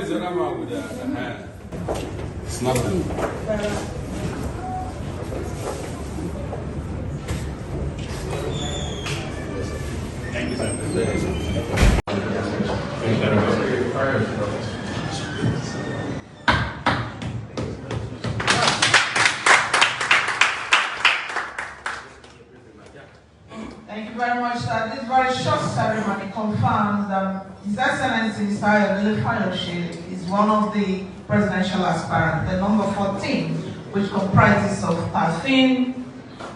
is the one with the hand? It's nothing. Thank you, sir. Thank you very much, sir. This very short ceremony confirms that His Excellency Peter Ayodele Fayose is one of the presidential aspirants, the number 14, which comprises of 13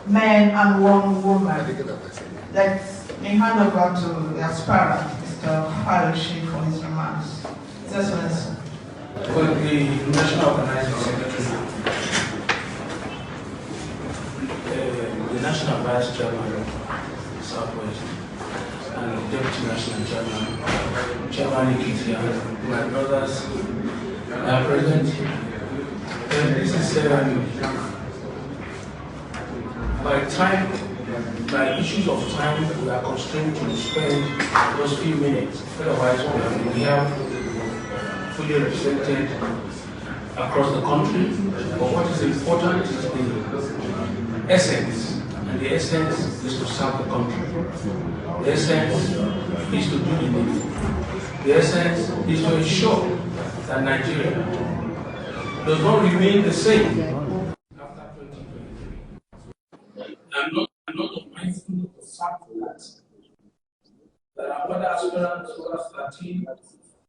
men and 1 woman. Let's hand over to the aspirant, Mr. Fayose, for his remarks. His Excellency. For the National Organizing Secretary, the National Vice Chairman, Southwest, and Deputy National Chairman, Chairman Ekiti, and my brothers are present here. This is by issues of time, we are constrained to spend those few minutes. Otherwise, we have fully represented across the country. But what is important is the essence. And the essence is to serve the country. The essence is to do the needful. The essence is to ensure that Nigeria does not remain the same after 2023. I'm not mindful of the fact that there are other aspirants who are 13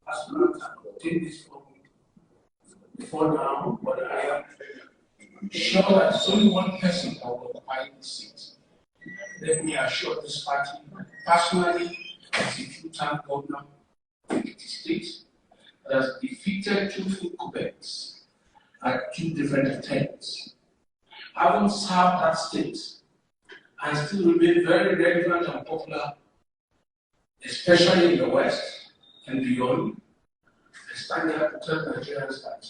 aspirants have obtained this form before now, but I am sure that there's only one person that will occupy this seat. Let me assure this party, personally, as a full-time governor of Ekiti State, that has defeated 2 full Quebecs at 2 different attempts. Having served that state and still remain very relevant and popular, especially in the West and beyond, I stand here to tell Nigerians that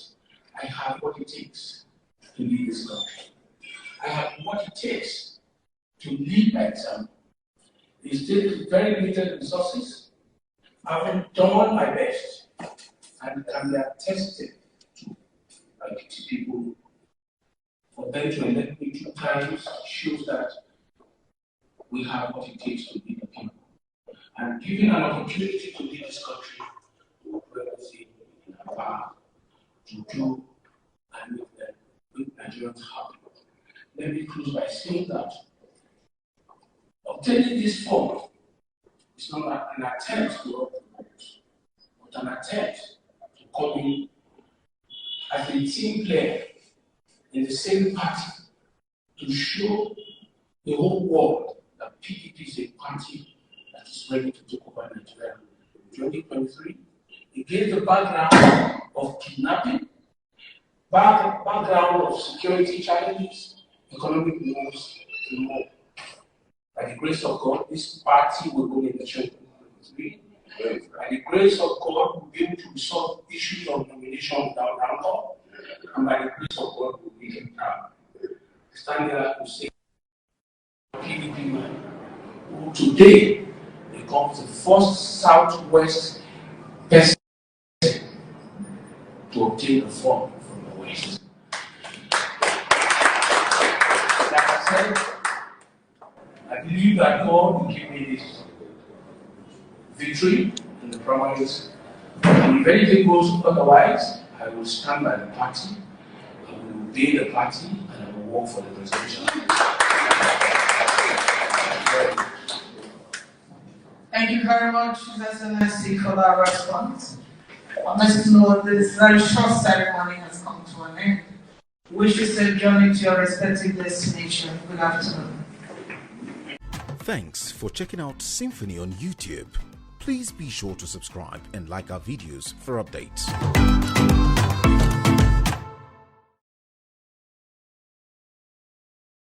I have what it takes to lead this country. I have what it takes to lead by example. The state with very limited resources, having done my best, and can be attested to by Ekiti people. For them to elect me 2 times shows that we have what it takes to lead the people. And given an opportunity to lead this country, we will do everything in our power to do and make Nigerians happy. Let me close by saying that obtaining this form is not an attempt to rob the vote, but an attempt to come in as a team player in the same party to show the whole world that PDP is a party that is ready to take over Nigeria in 2023 against the background of kidnapping, background of security challenges, economic moves, and more. By the grace of God, this party will go in the 2023. By the grace of God, we'll be able to resolve issues of nomination without rancor. And by the grace of God, we'll be able to stand there to say, PDP man, who today becomes the first Southwest person to obtain the form from the West. Like I said, I believe that God will give me this victory in the primaries. And if anything goes otherwise, I will stand by the party, I will obey the party, and I will work for the presidential. Thank you very much, His Excellency, for that response. I must know this very short ceremony has come to an end. Wish you safe journey to your respective destination. Good afternoon. Thanks for checking out SYMFONI on YouTube. Please be sure to subscribe and like our videos for updates.